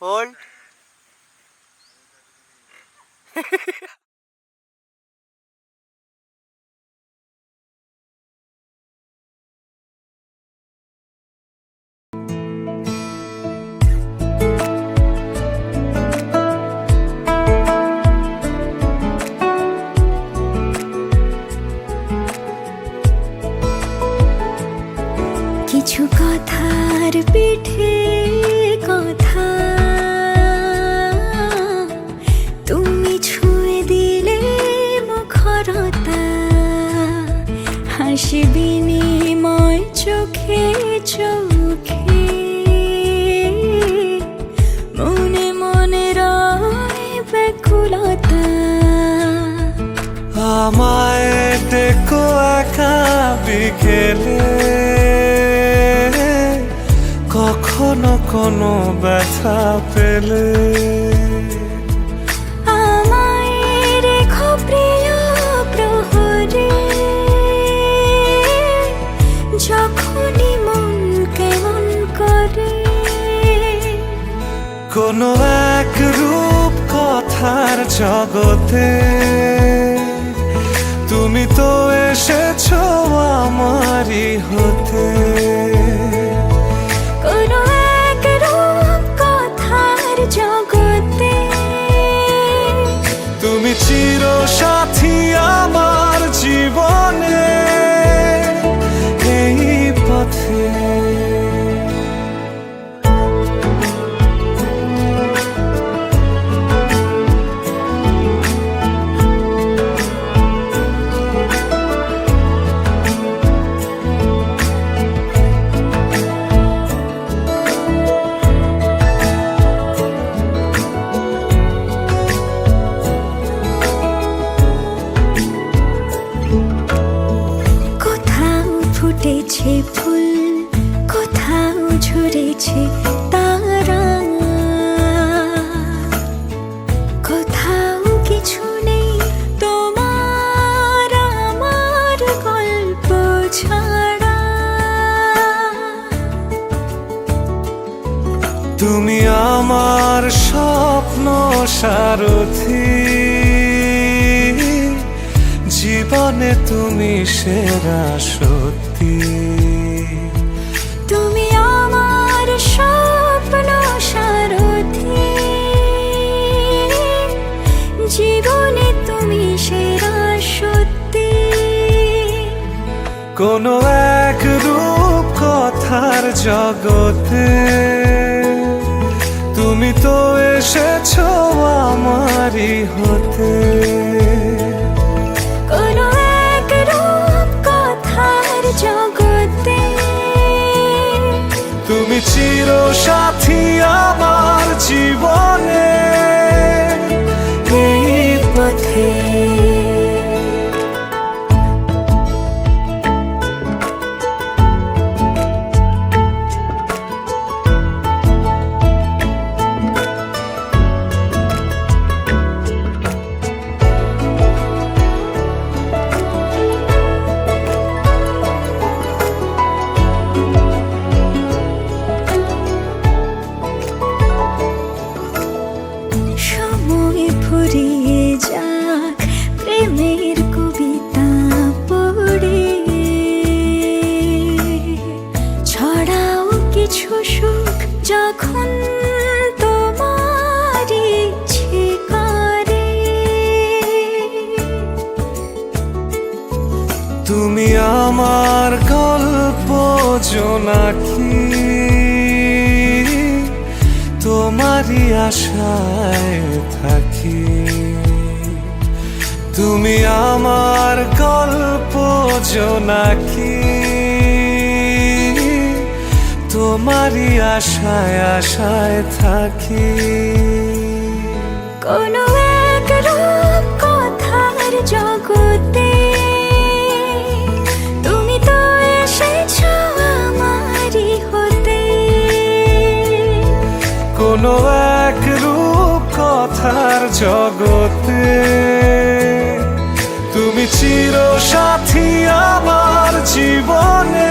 Hold. কিছু কথার পিঠে কথা তুমি ছুঁয়ে দিলে মুখরতা, হাসি বিনিময় চোখে চোখে, মনে মনে রয় ব্যাকুলতা। আমায় ডেকো একা বিকেলে, কখনো কোনো ব্যথা পেলে। আমায় রেখো প্রিয় প্রহরে, যখনই মন কেমন করে। কোনো এক রূপ কথার জগতে তুমি তো এসেছো আমারই হতে। কোনো এক রূপ কথার জগতে তুমি চির সাথী আমার জীবনে, এই পথে। ফুটেছে ফুল, কোথাও ঝরেছে তারা, কোথাও কিছু নেই তোমার আমার গল্প ছাড়া। তুমি আমার স্বপ্ন সারথি, জীবনে তুমি সেরা সত্যি। তুমি আমার স্বপ্ন সারথি, জীবনে তুমি সেরা সত্যি। কোনো এক রূপ কথার জগতে তুমি তো এসেছো আমারই হতে। কোনো এক রূপ কথার জগতে তুমি চির সাথী আমার জীবনে, এই পথে। সময় ফুরিয়ে যাক প্রেমের কবিতা পড়ে, ছড়াও কিছু সুখ যখন তোমার ইচ্ছে করে। তুমি আমার গল্প জোনাকি, তোমারই আশায় থাকি। তুমি আমার গল্প জোনাকি, তোমারই আশায় আশায় থাকি। কোনো এক রূপ কথার জগতে তুমি তো এসেছো আমারই হতে। কোনো এক রূপ কথার জগতে তুমি চির সাথী আমার জীবনে।